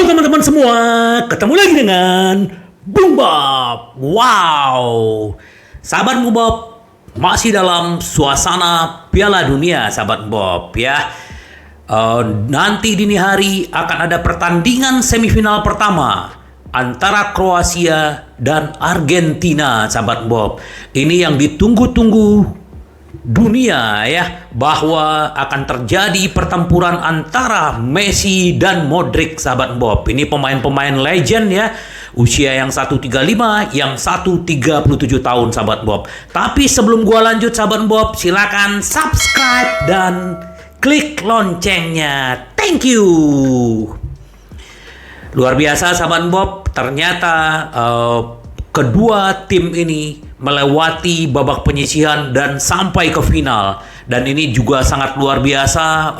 teman-teman semua, ketemu lagi dengan Bung Bob. Wow, sahabat Bung Bob masih dalam suasana Piala Dunia, sahabat Bob ya. Nanti dini hari akan ada pertandingan semifinal pertama antara Kroasia dan Argentina, sahabat Bob. Ini yang ditunggu-tunggu dunia ya, bahwa akan terjadi pertempuran antara Messi dan Modric, sahabat Bob. Ini pemain-pemain legend ya, usia yang 135, yang 137 tahun, sahabat Bob. Tapi sebelum gua lanjut, sahabat Bob, silakan subscribe dan klik loncengnya. Thank you. Luar biasa, sahabat Bob, ternyata kedua tim ini melewati babak penyisihan dan sampai ke final. Dan ini juga sangat luar biasa.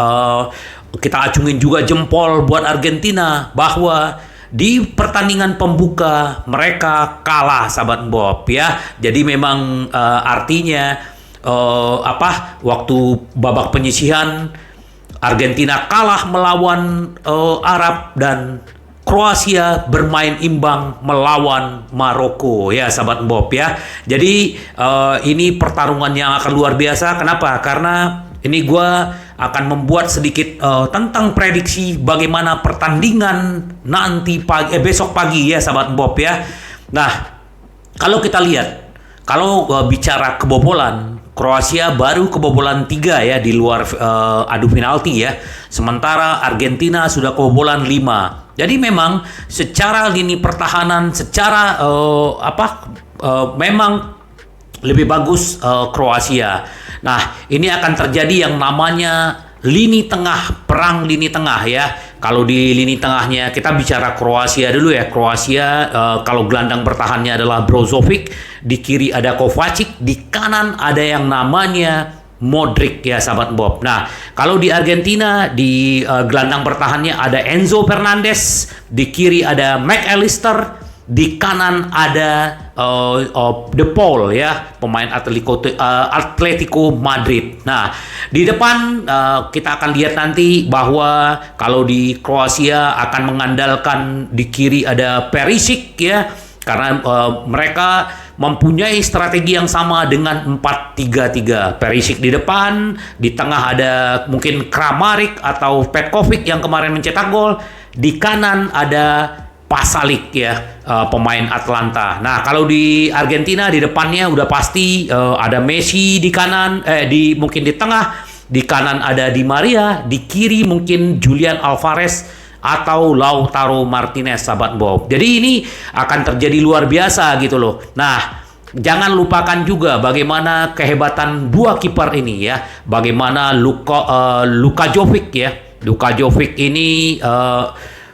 Kita acungin juga jempol buat Argentina bahwa di pertandingan pembuka mereka kalah, sahabat Bob ya. Jadi memang artinya waktu babak penyisihan Argentina kalah melawan Arab dan Kroasia bermain imbang melawan Maroko ya, sahabat Bob ya. Jadi ini pertarungan yang akan luar biasa. Kenapa? Karena ini gue akan membuat sedikit tentang prediksi bagaimana pertandingan nanti besok pagi ya, sahabat Bob ya. Nah, kalau kita lihat, kalau bicara kebobolan, Kroasia baru kebobolan 3 ya di luar adu penalti ya. Sementara Argentina sudah kebobolan 5. Jadi memang secara lini pertahanan, secara memang lebih bagus Kroasia. Nah, ini akan terjadi yang namanya lini tengah, perang lini tengah ya. Kalau di lini tengahnya kita bicara Kroasia dulu ya. Kroasia kalau gelandang bertahannya adalah Brozovic, di kiri ada Kovacic, di kanan ada yang namanya Modric ya, sahabat Bob. Nah, kalau di Argentina di gelandang bertahannya ada Enzo Fernandez, di kiri ada McAllister, di kanan ada De Paul ya, pemain Atletico Madrid. Nah, di depan kita akan lihat nanti bahwa kalau di Kroasia akan mengandalkan di kiri ada Perisic ya, karena mereka mempunyai strategi yang sama dengan 4-3-3. Perisic di depan, di tengah ada mungkin Kramaric atau Petkovic yang kemarin mencetak gol, di kanan ada Pasalic ya, pemain Atlanta. Nah, kalau di Argentina di depannya udah pasti ada Messi di kanan, mungkin di tengah, di kanan ada Di Maria, di kiri mungkin Julian Alvarez atau Lautaro Martinez, sahabat Bob. Jadi ini akan terjadi luar biasa gitu loh. Nah, jangan lupakan juga bagaimana kehebatan dua kiper ini ya. Bagaimana Luka Jovic ya. Luka Jovic ini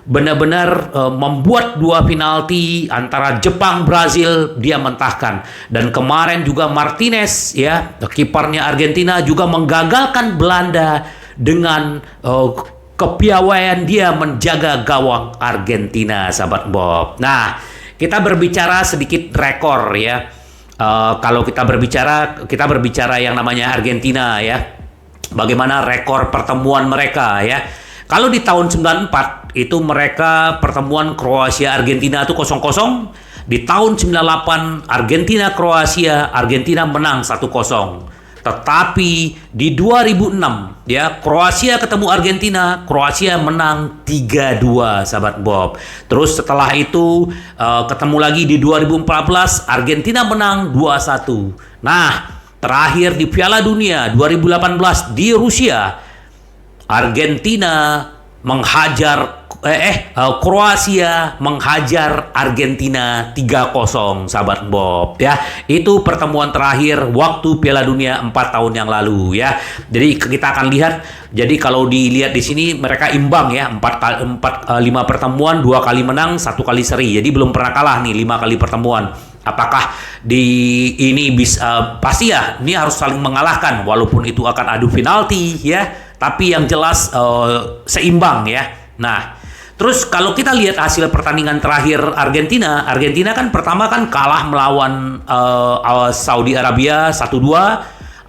benar-benar membuat dua penalti antara Jepang Brazil dia mentahkan. Dan kemarin juga Martinez ya, kipernya Argentina juga menggagalkan Belanda dengan kepiawaian dia menjaga gawang Argentina, sahabat Bob. Nah, kita berbicara sedikit rekor ya. Kalau kita berbicara yang namanya Argentina ya. Bagaimana rekor pertemuan mereka ya. Kalau di tahun 94 itu mereka pertemuan Kroasia Argentina itu 0-0. Di tahun 98 Argentina Kroasia, Argentina menang 1-0. Tetapi di 2006 ya, Kroasia ketemu Argentina, Kroasia menang 3-2, sahabat Bob. Terus setelah itu ketemu lagi di 2014, Argentina menang 2-1. Nah, terakhir di Piala Dunia 2018 di Rusia, Argentina Kroasia menghajar Argentina 3-0, sahabat Bob ya. Itu pertemuan terakhir waktu Piala Dunia 4 tahun yang lalu ya. Jadi kita akan lihat, jadi kalau dilihat di sini mereka imbang ya, 5 pertemuan, 2 kali menang, 1 kali seri. Jadi belum pernah kalah nih 5 kali pertemuan. Apakah ini bisa pasti ya, ini harus saling mengalahkan walaupun itu akan adu penalti ya, tapi yang jelas seimbang ya. Nah, terus kalau kita lihat hasil pertandingan terakhir Argentina kan pertama kan kalah melawan Saudi Arabia 1-2,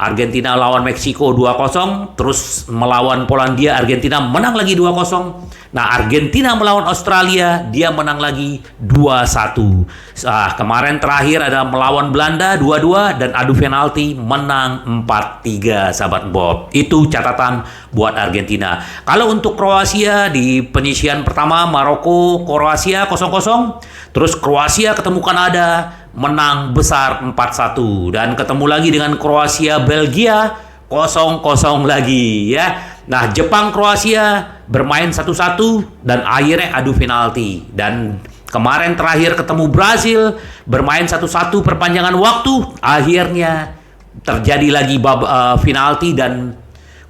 Argentina lawan Meksiko 2-0, terus melawan Polandia Argentina menang lagi 2-0. Nah, Argentina melawan Australia, dia menang lagi 2-1. Kemarin terakhir ada melawan Belanda 2-2 dan adu penalti menang 4-3, sahabat Bob. Itu catatan buat Argentina. Kalau untuk Kroasia di penyisihan pertama Maroko Kroasia 0-0, terus Kroasia ketemu Kanada menang besar 4-1 dan ketemu lagi dengan Kroasia Belgia 0-0 lagi ya. Nah, Jepang Kroasia bermain 1-1 dan akhirnya adu penalti. Dan kemarin terakhir ketemu Brazil bermain 1-1 perpanjangan waktu, akhirnya terjadi lagi penalti dan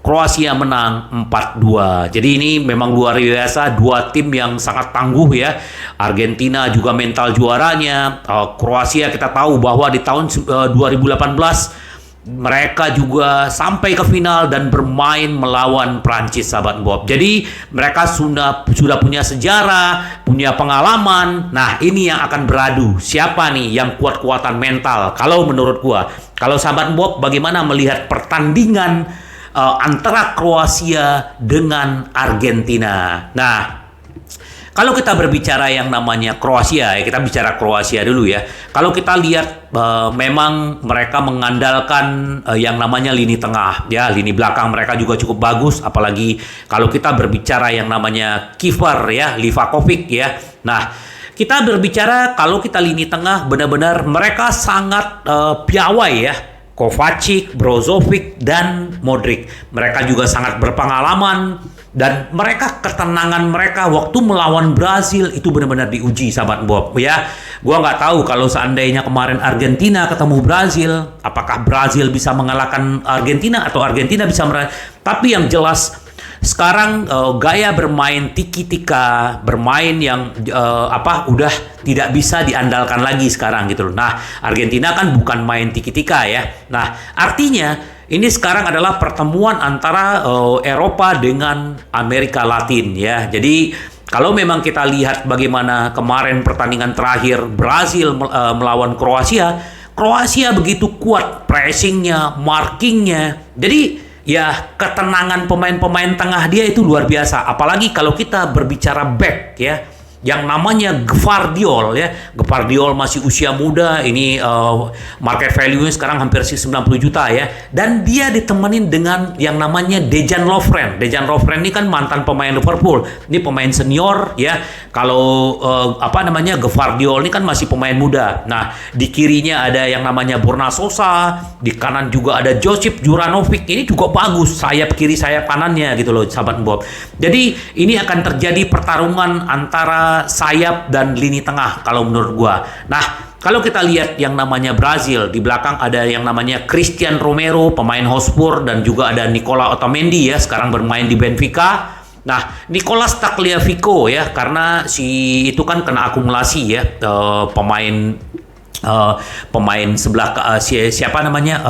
Kroasia menang 4-2. Jadi ini memang luar biasa, dua tim yang sangat tangguh ya. Argentina juga mental juaranya. Kroasia kita tahu bahwa di tahun 2018 mereka juga sampai ke final dan bermain melawan Prancis, sahabat Bob. Jadi mereka sudah punya sejarah, punya pengalaman. Nah, ini yang akan beradu. Siapa nih yang kuat-kuatan mental? Kalau menurut gua, kalau sahabat Bob bagaimana melihat pertandingan antara Kroasia dengan Argentina? Nah, kalau kita berbicara yang namanya Kroasia, ya kita bicara Kroasia dulu ya. Kalau kita lihat memang mereka mengandalkan yang namanya lini tengah, ya lini belakang mereka juga cukup bagus. Apalagi kalau kita berbicara yang namanya kiper ya, Livakovic ya. Nah, kita berbicara kalau kita lini tengah benar-benar mereka sangat piawai ya. Kovacic, Brozovic, dan Modric. Mereka juga sangat berpengalaman dan mereka ketenangan mereka waktu melawan Brazil itu benar-benar diuji, sahabat Bob ya. Gua nggak tahu kalau seandainya kemarin Argentina ketemu Brazil, apakah Brazil bisa mengalahkan Argentina atau Argentina bisa tapi yang jelas sekarang gaya bermain tiki-taka, bermain yang udah tidak bisa diandalkan lagi sekarang gitu loh. Nah, Argentina kan bukan main tiki-taka ya. Nah, artinya ini sekarang adalah pertemuan antara Eropa dengan Amerika Latin ya. Jadi kalau memang kita lihat bagaimana kemarin pertandingan terakhir Brazil melawan Kroasia, Kroasia begitu kuat pressingnya, markingnya. Jadi ya ketenangan pemain-pemain tengah dia itu luar biasa. Apalagi kalau kita berbicara back ya, yang namanya Gvardiol ya. Gvardiol masih usia muda, ini market value-nya sekarang hampir 90 juta ya. Dan dia ditemenin dengan yang namanya Dejan Lovren. Dejan Lovren ini kan mantan pemain Liverpool. Ini pemain senior ya. Kalau Gvardiol ini kan masih pemain muda. Nah, di kirinya ada yang namanya Borna Sosa, di kanan juga ada Josip Juranovic. Ini juga bagus, sayap kiri sayap kanannya gitu loh, sahabat Bob. Jadi ini akan terjadi pertarungan antara sayap dan lini tengah kalau menurut gua. Nah, kalau kita lihat yang namanya Brazil, di belakang ada yang namanya Christian Romero, pemain Hotspur, dan juga ada Nicola Otamendi ya, sekarang bermain di Benfica. Nah, Nicolas Tagliafico ya, karena si itu kan kena akumulasi ya, pemain sebelah siapa namanya?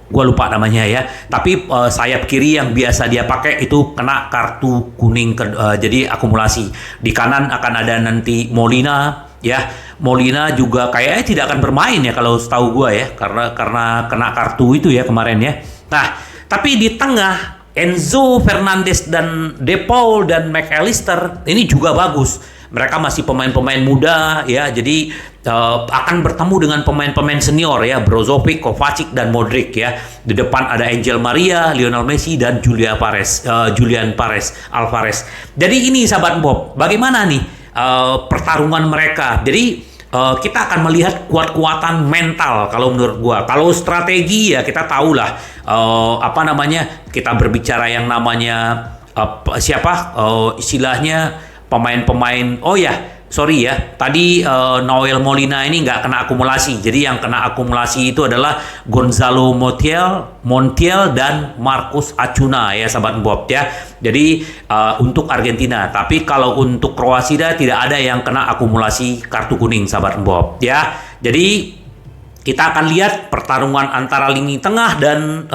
Gue lupa namanya ya, tapi sayap kiri yang biasa dia pakai itu kena kartu kuning, jadi akumulasi. Di kanan akan ada nanti Molina ya. Molina juga kayaknya tidak akan bermain ya kalau setahu gue ya, karena kena kartu itu ya kemarin ya. Nah, tapi di tengah Enzo Fernandez dan De Paul dan McAllister ini juga bagus. Mereka masih pemain-pemain muda ya, jadi akan bertemu dengan pemain-pemain senior ya, Brozovic, Kovacic, dan Modric ya. Di depan ada Angel Maria, Lionel Messi, dan Julian Alvarez. Jadi ini sahabat Bob, bagaimana nih pertarungan mereka? Jadi kita akan melihat kuat-kuatan mental kalau menurut gua. Kalau strategi ya kita tahulah kita berbicara yang namanya istilahnya pemain-pemain. Oh ya, sorry ya, tadi Noel Molina ini nggak kena akumulasi. Jadi yang kena akumulasi itu adalah Gonzalo Montiel dan Marcus Acuna ya, sahabat Bob ya. Jadi untuk Argentina, tapi kalau untuk Kroasia tidak ada yang kena akumulasi kartu kuning, sahabat Bob ya. Jadi kita akan lihat pertarungan antara lini tengah dan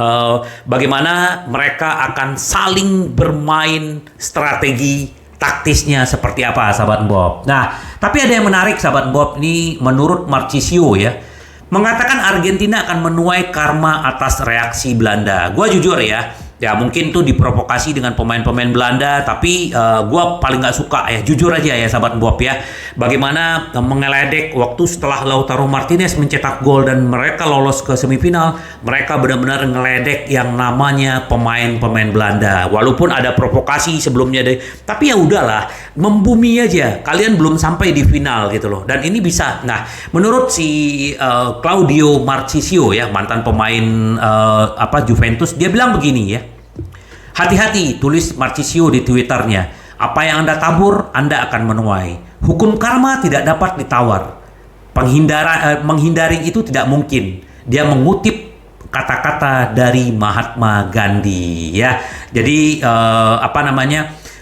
bagaimana mereka akan saling bermain strategi taktisnya seperti apa, sahabat Bob. Nah, tapi ada yang menarik, sahabat Bob. Ini menurut Marchisio ya, mengatakan Argentina akan menuai karma atas reaksi Belanda. Gua jujur ya, Ya mungkin tuh diprovokasi dengan pemain-pemain Belanda, tapi gua paling nggak suka ya, jujur aja ya sahabat Bob ya, bagaimana mengeledek waktu setelah Lautaro Martinez mencetak gol dan mereka lolos ke semifinal, mereka benar-benar ngeledek yang namanya pemain-pemain Belanda. Walaupun ada provokasi sebelumnya deh, tapi ya udahlah, membumi aja. Kalian belum sampai di final gitu loh. Dan ini bisa. Nah, menurut si Claudio Marchisio ya, mantan pemain Juventus, dia bilang begini ya. Hati-hati, tulis Marchisio di Twitternya. Apa yang Anda tabur, Anda akan menuai. Hukum karma tidak dapat ditawar. Menghindari itu tidak mungkin. Dia mengutip kata-kata dari Mahatma Gandhi ya. Jadi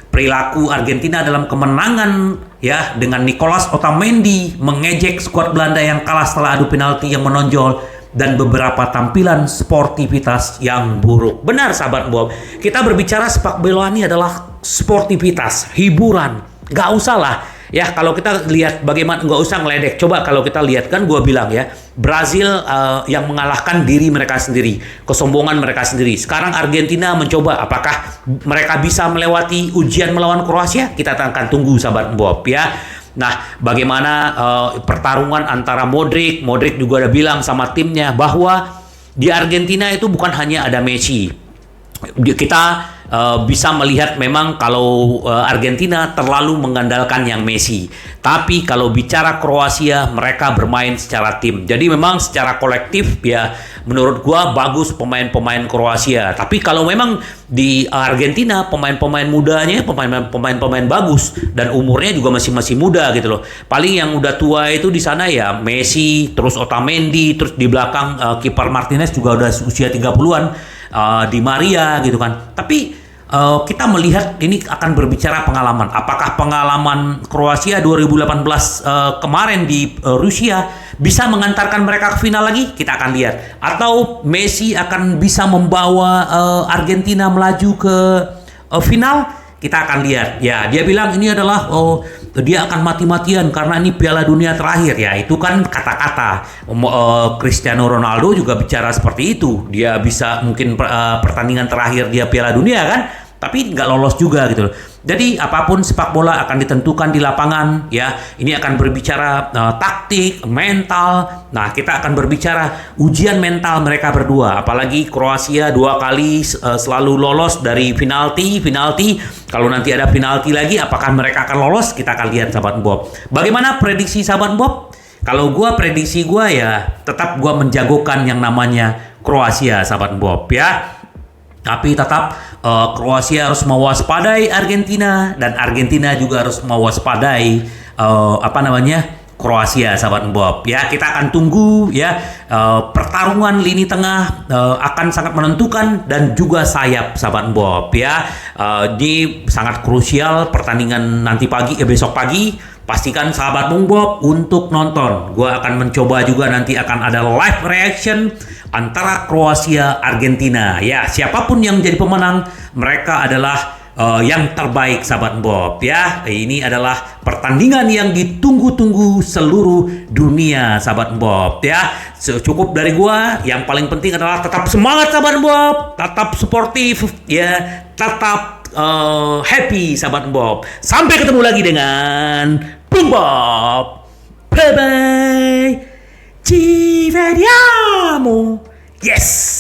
perilaku Argentina dalam kemenangan ya dengan Nicolas Otamendi mengejek skuad Belanda yang kalah setelah adu penalti yang menonjol dan beberapa tampilan sportivitas yang buruk. Benar sahabat Bob, kita berbicara sepak bola ini adalah sportivitas, hiburan. Gak usah lah ya, kalau kita lihat bagaimana, nggak usah ngeledek. Coba kalau kita lihat, kan gue bilang ya, Brazil yang mengalahkan diri mereka sendiri, kesombongan mereka sendiri. Sekarang Argentina mencoba, apakah mereka bisa melewati ujian melawan Kroasia? Kita akan tunggu sahabat Bob ya. Nah, bagaimana pertarungan antara Modric juga udah bilang sama timnya bahwa di Argentina itu bukan hanya ada Messi. Kita bisa melihat memang kalau Argentina terlalu mengandalkan yang Messi. Tapi kalau bicara Kroasia, mereka bermain secara tim. Jadi memang secara kolektif ya menurut gua bagus pemain-pemain Kroasia. Tapi kalau memang di Argentina pemain-pemain mudanya, pemain-pemain bagus dan umurnya juga masih muda gitu loh. Paling yang udah tua itu di sana ya Messi, terus Otamendi, terus di belakang kiper Martinez juga udah usia 30-an. Di Maria gitu kan. Tapi kita melihat ini akan berbicara pengalaman. Apakah pengalaman Kroasia 2018 kemarin di Rusia bisa mengantarkan mereka ke final lagi? Kita akan lihat. Atau Messi akan bisa membawa Argentina melaju ke final? Kita akan lihat. Ya, dia bilang ini adalah dia akan mati-matian karena ini Piala Dunia terakhir ya. Itu kan kata-kata. Cristiano Ronaldo juga bicara seperti itu. Dia bisa mungkin pertandingan terakhir dia Piala Dunia kan, tapi nggak lolos juga gitu loh. Jadi apapun sepak bola akan ditentukan di lapangan ya. Ini akan berbicara taktik, mental. Nah, kita akan berbicara ujian mental mereka berdua. Apalagi Kroasia 2 kali selalu lolos dari penalti. Kalau nanti ada penalti lagi, apakah mereka akan lolos? Kita akan lihat sahabat Bob. Bagaimana prediksi sahabat Bob? Kalau prediksi gua ya tetap gua menjagokan yang namanya Kroasia sahabat Bob ya. Tapi tetap Kroasia harus mewaspadai Argentina dan Argentina juga harus mewaspadai Kroasia sahabat Bob ya. Kita akan tunggu ya, pertarungan lini tengah akan sangat menentukan dan juga sayap sahabat Bob ya. Ini sangat krusial pertandingan nanti besok pagi. Pastikan sahabat Bung Bob untuk nonton. Gua akan mencoba juga nanti akan ada live reaction antara Kroasia Argentina. Ya, siapapun yang jadi pemenang, mereka adalah yang terbaik sahabat Bob ya. Ini adalah pertandingan yang ditunggu-tunggu seluruh dunia sahabat Bob ya. Cukup dari gua. Yang paling penting adalah tetap semangat sahabat Bob, tetap sportif ya, tetap happy sahabat Bob. Sampai ketemu lagi dengan Bung Bob. Bye bye. Ci vediamo. Yes.